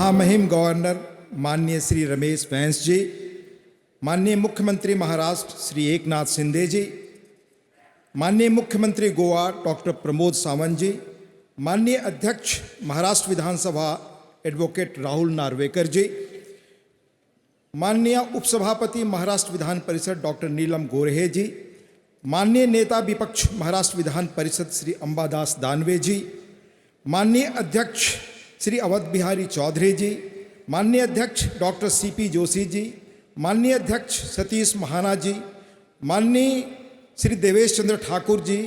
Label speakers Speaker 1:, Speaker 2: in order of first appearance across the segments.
Speaker 1: महामहिम गवर्नर माननीय श्री रमेश बैस जी, माननीय मुख्यमंत्री महाराष्ट्र श्री एकनाथ शिंदे जी, माननीय मुख्यमंत्री गोवा डॉक्टर प्रमोद सावंत जी, माननीय अध्यक्ष महाराष्ट्र विधानसभा एडवोकेट राहुल नार्वेकर जी, माननीय उपसभापति महाराष्ट्र विधान परिषद डॉक्टर नीलम गोरहे जी, माननीय नेता विपक्ष महाराष्ट्र विधान परिषद श्री अंबादास दानवे जी, माननीय अध्यक्ष श्री अवध बिहारी चौधरी जी, माननीय अध्यक्ष डॉक्टर सीपी जोशी जी, माननीय अध्यक्ष सतीश महाना जी, माननीय श्री देवेश चंद्र ठाकुर जी,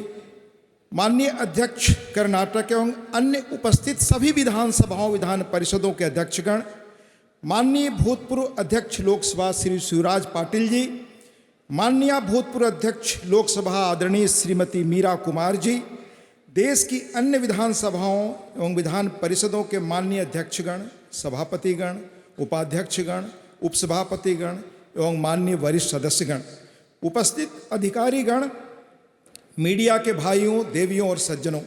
Speaker 1: माननीय अध्यक्ष कर्नाटक एवं अन्य उपस्थित सभी विधानसभाओं विधान परिषदों के अध्यक्षगण, माननीय भूतपूर्व अध्यक्ष लोकसभा श्री शिवराज पाटिल जी, माननीय भूतपूर्व अध्यक्ष लोकसभा आदरणीय श्रीमती मीरा कुमार जी, देश की अन्य विधानसभाओं एवं विधान परिषदों के माननीय अध्यक्षगण, सभापतिगण, उपाध्यक्षगण, उपसभापतिगण एवं माननीय वरिष्ठ सदस्यगण, उपस्थित अधिकारीगण, मीडिया के भाइयों, देवियों और सज्जनों,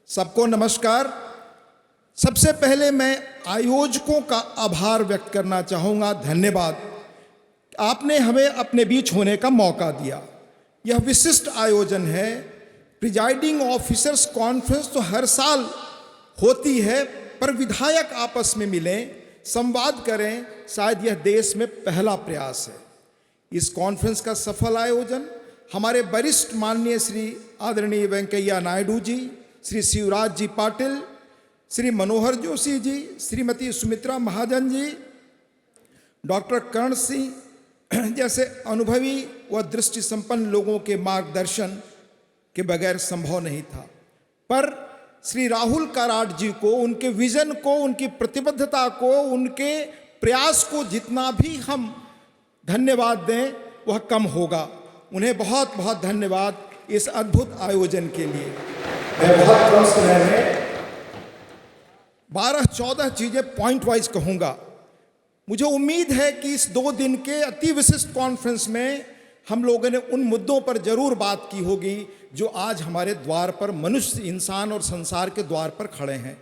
Speaker 1: सबको नमस्कार। सबसे पहले मैं आयोजकों का आभार व्यक्त करना चाहूँगा, धन्यवाद। आपने हमें अपने बीच होने का मौका दिया। यह विशिष्ट आयोजन है। प्रिजाइडिंग ऑफिसर्स कॉन्फ्रेंस तो हर साल होती है, पर विधायक आपस में मिलें, संवाद करें, शायद यह देश में पहला प्रयास है। इस कॉन्फ्रेंस का सफल आयोजन हमारे वरिष्ठ माननीय श्री आदरणीय वेंकैया नायडू जी, श्री शिवराज जी पाटिल, श्री मनोहर जोशी जी, श्रीमती सुमित्रा महाजन जी, डॉक्टर कर्ण सिंह जैसे अनुभवी व दृष्टि संपन्न लोगों के मार्गदर्शन के बगैर संभव नहीं था। पर श्री राहुल कराड जी को, उनके विजन को, उनकी प्रतिबद्धता को, उनके प्रयास को जितना भी हम धन्यवाद दें वह कम होगा। उन्हें बहुत बहुत धन्यवाद इस अद्भुत आयोजन के लिए। मैं बहुत कम समय में 12-14 चीजें पॉइंट वाइज कहूँगा। मुझे उम्मीद है कि इस 2 दिन के अति विशिष्ट कॉन्फ्रेंस में हम लोगों ने उन मुद्दों पर जरूर बात की होगी जो आज हमारे द्वार पर, मनुष्य, इंसान और संसार के द्वार पर खड़े हैं।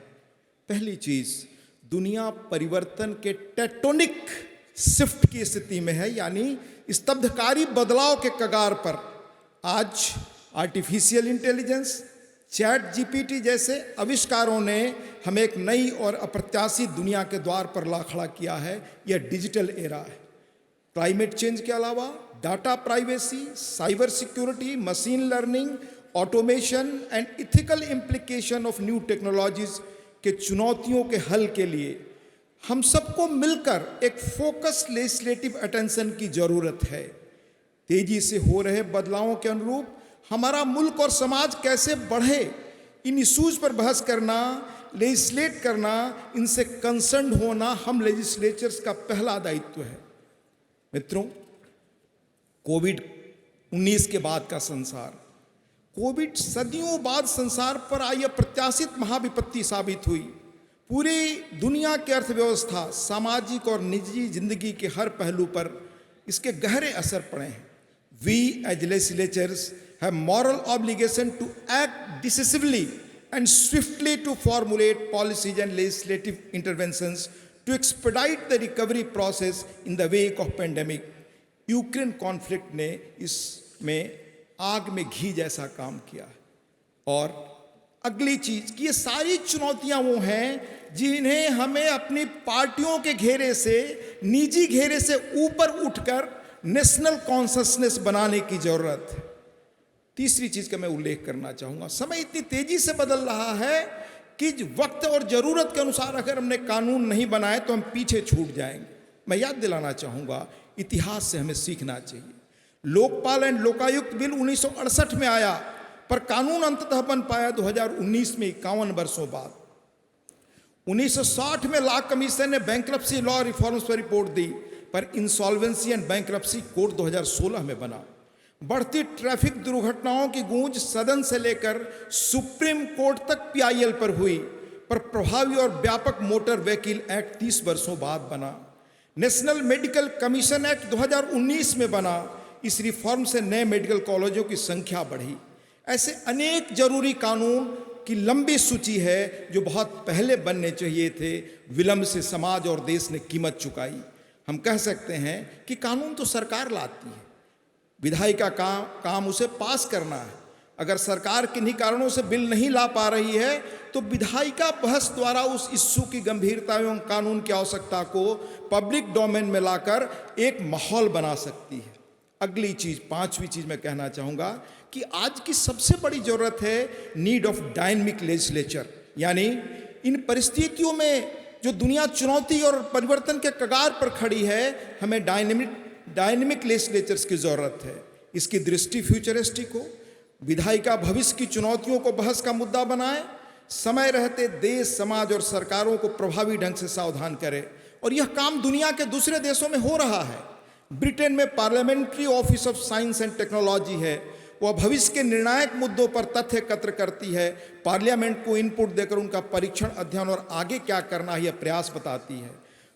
Speaker 1: पहली चीज, दुनिया परिवर्तन के टेक्टोनिक शिफ्ट की स्थिति में है, यानी स्तब्धकारी बदलाव के कगार पर। आज आर्टिफिशियल इंटेलिजेंस, चैट जीपीटी जैसे आविष्कारों ने हमें एक नई और अप्रत्याशित दुनिया के द्वार पर ला खड़ा किया है। यह डिजिटल एरा है। क्लाइमेट चेंज के अलावा data privacy, cyber security, machine learning, automation and ethical implication of new technologies के चुनौतियों के हल के लिए हम सबको मिलकर एक फोकस लेजिस्लेटिव अटेंशन की जरूरत है। तेजी से हो रहे बदलावों के अनुरूप हमारा मुल्क और समाज कैसे बढ़े, इन इश्यूज पर बहस करना, लेजिस्लेट करना, इनसे कंसर्न होना हम लेजिस्लेचर्स का पहला दायित्व है। मित्रों, कोविड-19 के बाद का संसार, कोविड सदियों बाद संसार पर आई अप्रत्याशित महाविपत्ति साबित हुई। पूरी दुनिया की अर्थव्यवस्था, सामाजिक और निजी जिंदगी के हर पहलू पर इसके गहरे असर पड़े हैं। We as legislators have moral obligation to act decisively and swiftly to formulate policies and legislative interventions to expedite the recovery process in the wake of pandemic. Ukraine conflict ने इसमें आग में घी जैसा काम किया। और अगली चीज कि ये सारी चुनौतियां वो हैं जिन्हें हमें अपनी पार्टियों के घेरे से, निजी घेरे से ऊपर उठकर नेशनल कॉन्शसनेस बनाने की जरूरत है। तीसरी चीज का मैं उल्लेख करना चाहूंगा, समय इतनी तेजी से बदल रहा है कि वक्त और जरूरत के अनुसार अगर हमने कानून नहीं बनाए तो हम पीछे छूट जाएंगे। मैं याद दिलाना चाहूंगा, इतिहास से हमें सीखना चाहिए। लोकपाल एंड लोकायुक्त बिल 1968 में आया, पर कानून अंततः बन पाया 2019 में, 51 वर्षों बाद। 1960 में लॉ कमीशन ने बैंक्रप्सी लॉ रिफॉर्म्स पर रिपोर्ट दी, पर इंसॉल्वेंसी एंड बैंक्रप्सी कोड 2016 में बना। बढ़ती ट्रैफिक दुर्घटनाओं की गूंज सदन से लेकर सुप्रीम कोर्ट तक पीआईएल पर हुई, पर प्रभावी और व्यापक मोटर व्हीकल एक्ट 30 वर्षों बाद बना। नेशनल मेडिकल कमीशन एक्ट 2019 में बना। इस रिफॉर्म से नए मेडिकल कॉलेजों की संख्या बढ़ी। ऐसे अनेक जरूरी कानून की लंबी सूची है जो बहुत पहले बनने चाहिए थे, विलंब से समाज और देश ने कीमत चुकाई। हम कह सकते हैं कि कानून तो सरकार लाती है, विधायी का काम उसे पास करना है। अगर सरकार किन्हीं कारणों से बिल नहीं ला पा रही है तो विधायिका बहस द्वारा उस इश्यू की गंभीरता एवं कानून की आवश्यकता को पब्लिक डोमेन में लाकर एक माहौल बना सकती है। अगली चीज, पांचवी चीज मैं कहना चाहूँगा कि आज की सबसे बड़ी जरूरत है नीड ऑफ डायनेमिक लेजिस्लेचर, यानी इन परिस्थितियों में जो दुनिया चुनौती और परिवर्तन के कगार पर खड़ी है, हमें डायनेमिक लेजिस्लेचर्स की जरूरत है। इसकी दृष्टि फ्यूचरिस्टिक हो, विधायिका भविष्य की चुनौतियों को बहस का मुद्दा बनाए, समय रहते देश, समाज और सरकारों को प्रभावी ढंग से सावधान करे। और यह काम दुनिया के दूसरे देशों में हो रहा है। ब्रिटेन में parliamentary office of science and technology है, वह भविष्य के निर्णायक मुद्दों पर तथ्य एकत्र करती है, पार्लियामेंट को इनपुट देकर उनका परीक्षण, अध्ययन और आगे क्या करना है यह प्रयास बताती है।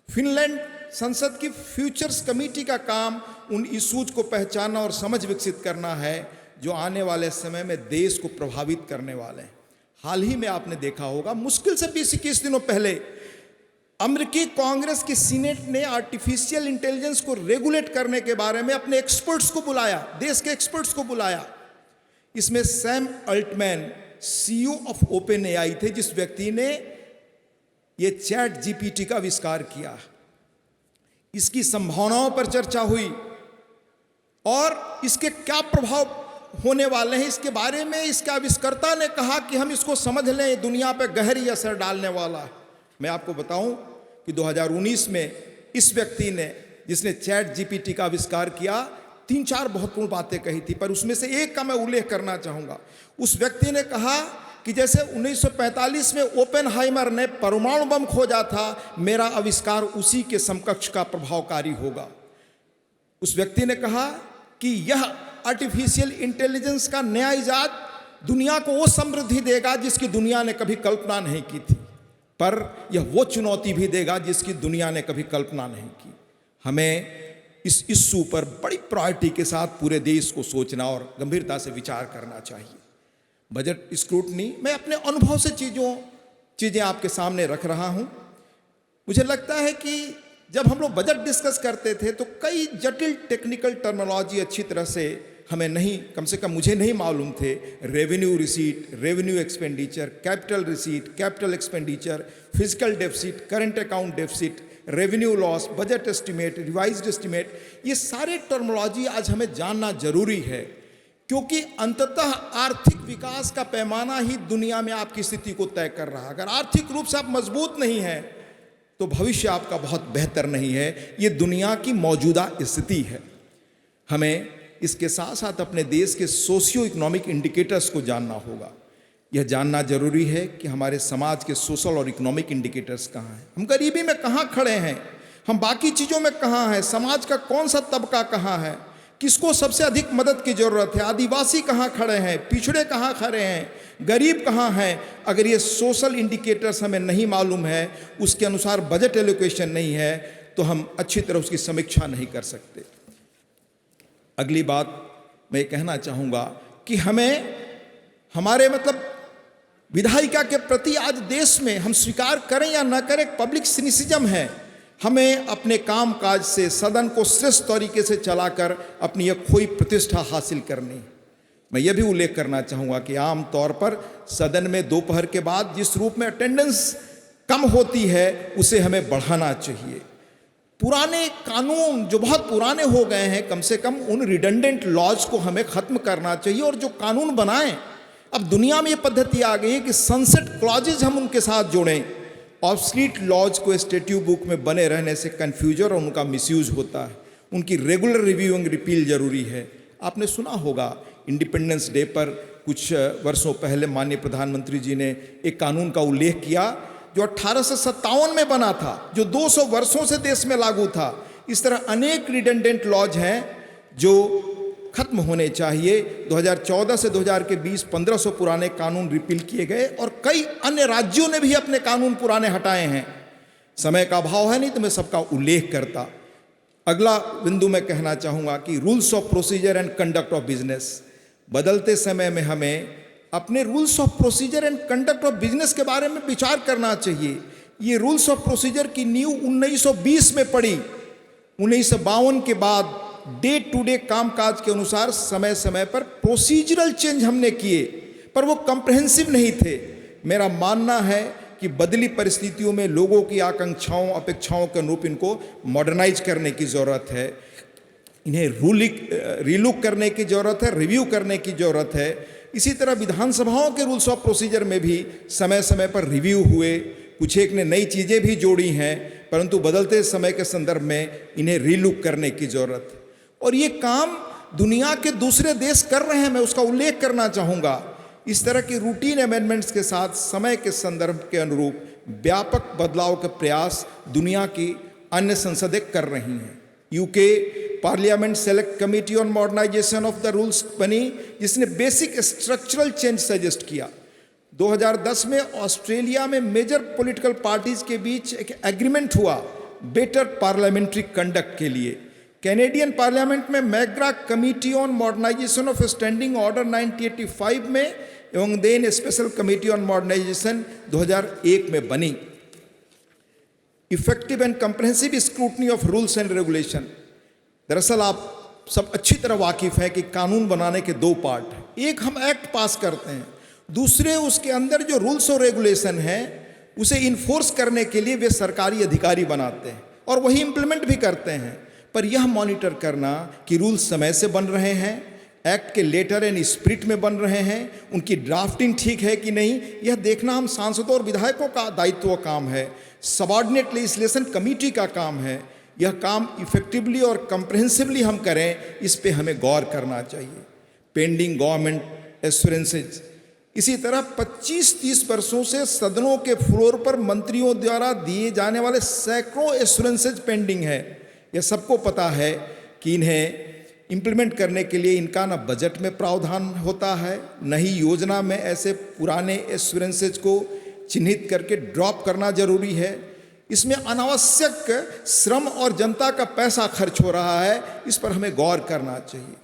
Speaker 1: फिनलैंड संसद की फ्यूचर्स कमेटी का काम उन इशूज को पहचानना और समझ विकसित करना है जो आने वाले समय में देश को प्रभावित करने वाले हैं। हाल ही में आपने देखा होगा, मुश्किल से 20-21 दिनों पहले अमेरिकी कांग्रेस की सीनेट ने आर्टिफिशियल इंटेलिजेंस को रेगुलेट करने के बारे में अपने एक्सपर्ट्स को बुलाया, देश के एक्सपर्ट्स को बुलाया। इसमें Sam Altman, CEO of Open AI थे, जिस व्यक्ति ने ये चैट जीपीटी का आविष्कार किया। इसकी संभावनाओं पर चर्चा हुई और इसके क्या प्रभाव होने वाले हैं इसके बारे में इसके आविष्कर्ता ने कहा कि हम इसको समझ लें, दुनिया पर गहरी असर डालने वाला है। मैं आपको बताऊं कि 2019 में इस व्यक्ति ने, जिसने चैट जीपीटी का आविष्कार किया, 3-4 महत्वपूर्ण बातें कही थी, पर उसमें से एक का मैं उल्लेख करना चाहूँगा। उस व्यक्ति ने कहा कि जैसे 1945 में ओपेनहाइमर ने परमाणु बम खोजा था, मेरा आविष्कार उसी के समकक्ष का प्रभावकारी होगा। उस व्यक्ति ने कहा कि यह आर्टिफिशियल इंटेलिजेंस का नया इजाद दुनिया को वो समृद्धि देगा जिसकी दुनिया ने कभी कल्पना नहीं की थी, पर यह वो चुनौती भी देगा जिसकी दुनिया ने कभी कल्पना नहीं की। हमें इस इश्यू पर बड़ी प्रायोरिटी के साथ पूरे देश को सोचना और गंभीरता से विचार करना चाहिए। बजट स्क्रूटनी, मैं अपने अनुभव से चीज़ें आपके सामने रख रहा हूँ। मुझे लगता है कि जब हम लोग बजट डिस्कस करते थे तो कई जटिल टेक्निकल टर्मिनोलॉजी अच्छी तरह से हमें नहीं, कम से कम मुझे नहीं मालूम थे। Revenue receipt, revenue expenditure, capital receipt, capital expenditure, physical deficit, current account deficit, revenue loss, budget estimate, revised estimate, ये सारे टर्मिनोलॉजी आज हमें जानना जरूरी है, क्योंकि अंततः आर्थिक विकास का पैमाना ही दुनिया में आपकी स्थिति को तय कर रहा है। अगर आर्थिक रूप से आप मजबूत नहीं हैं तो भविष्य आपका बहुत बेहतर नहीं है। ये दुनिया की मौजूदा स्थिति है। हमें इसके साथ साथ अपने देश के सोशियो इकोनॉमिक इंडिकेटर्स को जानना होगा। यह जानना जरूरी है कि हमारे समाज के सोशल और इकोनॉमिक इंडिकेटर्स कहाँ हैं, हम गरीबी में कहाँ खड़े हैं, हम बाकी चीज़ों में कहाँ हैं, समाज का कौन सा तबका कहाँ है, किसको सबसे अधिक मदद की जरूरत है, आदिवासी कहाँ खड़े हैं, पिछड़े कहाँ खड़े हैं, गरीब कहाँ हैं। अगर ये सोशल इंडिकेटर्स हमें नहीं मालूम है, उसके अनुसार बजट एलोकेशन नहीं है, तो हम अच्छी तरह उसकी समीक्षा नहीं कर सकते। अगली बात मैं कहना चाहूँगा कि हमें हमारे विधायिका के प्रति आज देश में, हम स्वीकार करें या न करें, पब्लिक सिनिसिज्म है। हमें अपने काम काज से सदन को श्रेष्ठ तरीके से चलाकर अपनी यह खोई प्रतिष्ठा हासिल करनी। मैं यह भी उल्लेख करना चाहूँगा कि आम तौर पर सदन में दोपहर के बाद जिस रूप में अटेंडेंस कम होती है उसे हमें बढ़ाना चाहिए। पुराने कानून जो बहुत पुराने हो गए हैं, कम से कम उन रिडंडेंट लॉज को हमें ख़त्म करना चाहिए और जो कानून बनाएं, अब दुनिया में ये पद्धति आ गई है कि सनसेट क्लॉजेज हम उनके साथ जोड़ें। ऑब्सलीट लॉज को स्टैट्यू बुक में बने रहने से कन्फ्यूजन और उनका मिसयूज होता है। उनकी रेगुलर रिव्यूइंग रिपील जरूरी है। आपने सुना होगा इंडिपेंडेंस डे पर कुछ वर्षों पहले माननीय प्रधानमंत्री जी ने एक कानून का उल्लेख किया जो 1857 में बना था, जो 200 वर्षों से देश में लागू था। इस तरह अनेक रिडंडेंट लॉज हैं जो खत्म होने चाहिए। 2014 से 2020 1500 पुराने कानून रिपील किए गए और कई अन्य राज्यों ने भी अपने कानून पुराने हटाए हैं। समय का अभाव है, नहीं तो मैं सबका उल्लेख करता। अगला बिंदु मैं कहना चाहूँगा कि rules of procedure and conduct of business. बदलते समय में हमें अपने rules of procedure and conduct of business के बारे में विचार करना चाहिए। ये रूल्स ऑफ प्रोसीजर की नींव 1920 में पड़ी। 1952 के बाद डे टू डे कामकाज के अनुसार समय समय पर प्रोसीजरल चेंज हमने किए, पर वो कंप्रहेंसिव नहीं थे। मेरा मानना है कि बदली परिस्थितियों में लोगों की आकांक्षाओं अपेक्षाओं के अनुरूप इनको मॉडर्नाइज करने की ज़रूरत है, इन्हें रीलुक करने की ज़रूरत है, रिव्यू करने की ज़रूरत है। इसी तरह विधानसभाओं के रूल्स ऑफ प्रोसीजर में भी समय समय पर रिव्यू हुए, कुछ एक ने नई चीज़ें भी जोड़ी हैं, परंतु बदलते समय के संदर्भ में इन्हें रीलुक करने की ज़रूरत है। और ये काम दुनिया के दूसरे देश कर रहे हैं, मैं उसका उल्लेख करना चाहूँगा। इस तरह की रूटीन अमेंडमेंट्स के साथ समय के संदर्भ के अनुरूप व्यापक बदलाव के प्रयास दुनिया की अन्य संसदें कर रही हैं। UK parliament select committee on modernisation of the rules बनी, जिसने बेसिक स्ट्रक्चरल चेंज सजेस्ट किया। 2010 में ऑस्ट्रेलिया में मेजर पॉलिटिकल पार्टीज के बीच एक एग्रीमेंट हुआ बेटर पार्लियामेंट्री कंडक्ट के लिए। कैनेडियन पार्लियामेंट में McGrath committee on modernisation of standing order 1985 में एवं then special committee on modernisation 2001 में बनी। Effective and comprehensive scrutiny of rules and regulation. दरअसल आप सब अच्छी तरह वाकिफ हैं कि कानून बनाने के दो पार्ट हैं। एक हम एक्ट पास करते हैं, दूसरे उसके अंदर जो रूल्स और रेगुलेशन हैं उसे इन्फोर्स करने के लिए वे सरकारी अधिकारी बनाते हैं और वही इम्प्लीमेंट भी करते हैं। पर यह मॉनिटर करना कि रूल्स समय से बन रहे हैं, एक्ट के लेटर एंड स्पिरिट में बन रहे हैं, उनकी ड्राफ्टिंग ठीक है कि नहीं, यह देखना हम सांसदों और विधायकों का दायित्व काम है, सबऑर्डिनेट लेजिस्लेशन कमेटी का काम है। यह काम इफेक्टिवली और कंप्रहेंसिवली हम करें, इस पे हमें गौर करना चाहिए। Pending government assurances. इसी तरह 25-30 वर्षों से सदनों के फ्लोर पर मंत्रियों द्वारा दिए जाने वाले सैकड़ों एश्योरेंसेज पेंडिंग है। यह सबको पता है कि इन्हें इम्प्लीमेंट करने के लिए इनका न बजट में प्रावधान होता है, न ही योजना में ऐसे पुराने एश्योरेंसेज को चिन्हित करके ड्रॉप करना जरूरी है। इसमें अनावश्यक श्रम और जनता का पैसा खर्च हो रहा है, इस पर हमें गौर करना चाहिए।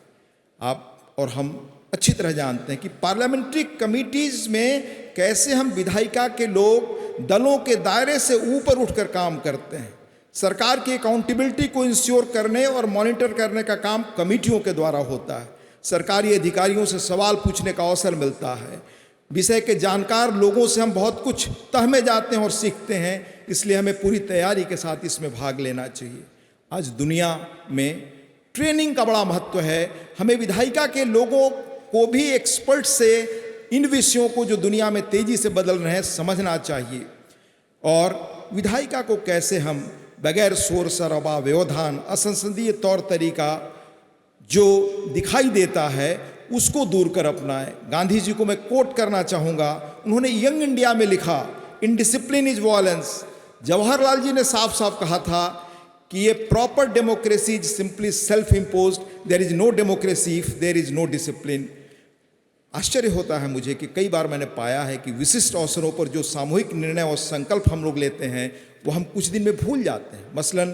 Speaker 1: आप और हम अच्छी तरह जानते हैं कि पार्लियामेंट्री कमिटीज़ में कैसे हम विधायिका के लोग दलों के दायरे से ऊपर उठकर काम करते हैं। सरकार की अकाउंटेबिलिटी को इंश्योर करने और मॉनिटर करने का काम कमेटियों के द्वारा होता है। सरकारी अधिकारियों से सवाल पूछने का अवसर मिलता है। विषय के जानकार लोगों से हम बहुत कुछ तह में जाते हैं और सीखते हैं, इसलिए हमें पूरी तैयारी के साथ इसमें भाग लेना चाहिए। आज दुनिया में ट्रेनिंग का बड़ा महत्व है। हमें विधायिका के लोगों को भी एक्सपर्ट से इन विषयों को जो दुनिया में तेजी से बदल रहे हैं समझना चाहिए, और विधायिका को कैसे हम बगैर शोर शराबा, व्यवधान, असंसदीय तौर तरीका जो दिखाई देता है उसको दूर कर अपनाएं। गांधी जी को मैं कोट करना चाहूँगा, उन्होंने यंग इंडिया में लिखा, indiscipline is violence. Jawaharlal ji ने साफ साफ कहा था कि ये proper democracy is simply self imposed, there is no democracy if there is no discipline. आश्चर्य होता है मुझे कि कई बार मैंने पाया है कि विशिष्ट अवसरों पर जो सामूहिक निर्णय और संकल्प हम लोग लेते हैं वो हम कुछ दिन में भूल जाते हैं। मसलन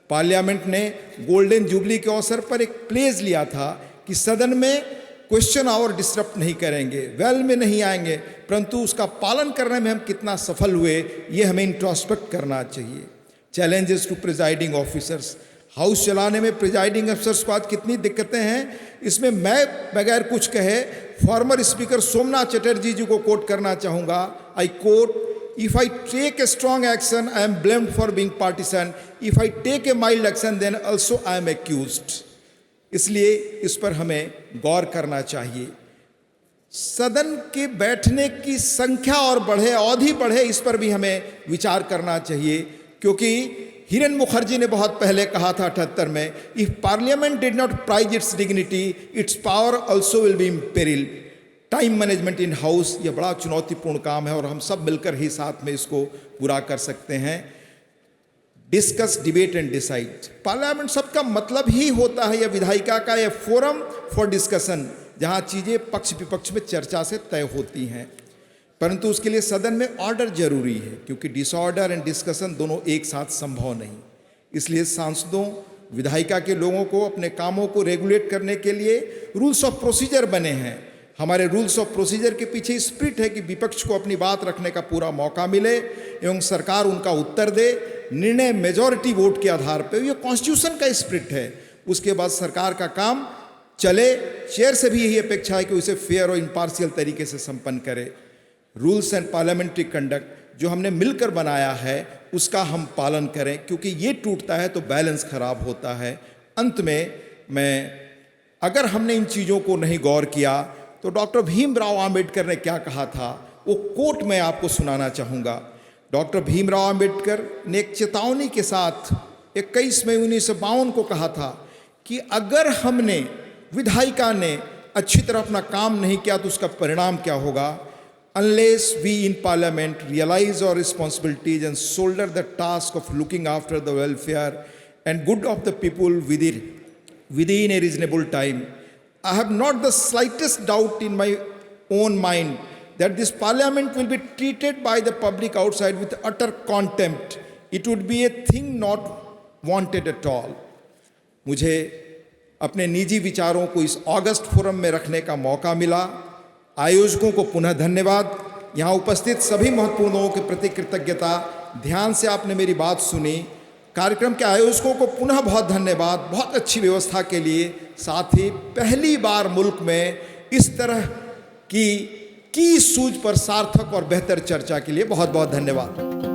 Speaker 1: पार्लियामेंट ने गोल्डन जुबली के अवसर पर एक प्लेज लिया था कि सदन में क्वेश्चन आवर डिस्टर्ब नहीं करेंगे, वेल में नहीं आएंगे, परंतु उसका पालन करने में हम कितना सफल हुए ये हमें इंट्रोस्पेक्ट करना चाहिए। Challenges to presiding officers. House चलाने में प्रिजाइडिंग अफसर्स को आज कितनी दिक्कतें हैं, इसमें मैं बगैर कुछ कहे फॉर्मर स्पीकर सोमनाथ चटर्जी जी को कोट करना चाहूँगा। I quote, if I take a strong action I am blamed for being partisan, if I take a mild action then also I am accused. इसलिए इस पर हमें गौर करना चाहिए। सदन के बैठने की संख्या और बढ़े, अवधि बढ़े, इस पर भी हमें विचार करना चाहिए, क्योंकि हिरन मुखर्जी ने बहुत पहले कहा था 78 में, if parliament did not prize its dignity its power also will be in peril. Time management in house ये बड़ा चुनौतीपूर्ण काम है और हम सब मिलकर ही साथ में इसको पूरा कर सकते हैं। Discuss, debate and decide. Parliament सबका मतलब ही होता है, यह विधायिका का यह फोरम फॉर डिस्कशन, जहाँ चीज़ें पक्ष विपक्ष में चर्चा से तय होती हैं। परंतु उसके लिए सदन में ऑर्डर जरूरी है, क्योंकि डिसऑर्डर एंड डिस्कशन दोनों एक साथ संभव नहीं। इसलिए सांसदों, विधायिका के लोगों को अपने कामों को रेगुलेट करने के लिए रूल्स ऑफ प्रोसीजर बने हैं। हमारे रूल्स ऑफ प्रोसीजर के पीछे स्पिरिट है कि विपक्ष को अपनी बात रखने का पूरा मौका मिले एवं सरकार उनका उत्तर दे, निर्णय मेजॉरिटी वोट के आधार पर। ये कॉन्स्टिट्यूशन का स्पिरिट है। उसके बाद सरकार का काम चले। चेयर से भी यही अपेक्षा है कि उसे फेयर और इम्पार्शियल तरीके से संपन्न करे। रूल्स एंड पार्लियामेंट्री कंडक्ट जो हमने मिलकर बनाया है उसका हम पालन करें, क्योंकि ये टूटता है तो बैलेंस खराब होता है। अंत में अगर हमने इन चीज़ों को नहीं गौर किया तो डॉक्टर भीमराव आम्बेडकर ने क्या कहा था, वो कोट मैं आपको सुनाना चाहूँगा। डॉक्टर भीमराव आम्बेडकर ने एक चेतावनी के साथ 21 मई 1952 को कहा था कि अगर हमने विधायिका ने अच्छी तरह अपना काम नहीं किया तो उसका परिणाम क्या होगा। Unless we in Parliament realize our responsibilities and shoulder the task of looking after the welfare and good of the people within a reasonable time, I have not the slightest doubt in my own mind that this Parliament will be treated by the public outside with utter contempt. It would be a thing not wanted at all. मुझे अपने निजी विचारों को इस अगस्त forum में रखने का मौका मिला। आयोजकों को पुनः धन्यवाद। यहाँ उपस्थित सभी महत्वपूर्ण लोगों के प्रति कृतज्ञता। ध्यान से आपने मेरी बात सुनी। कार्यक्रम के आयोजकों को पुनः बहुत धन्यवाद, बहुत अच्छी व्यवस्था के लिए। साथ ही पहली बार मुल्क में इस तरह की सूझ पर सार्थक और बेहतर चर्चा के लिए बहुत बहुत धन्यवाद।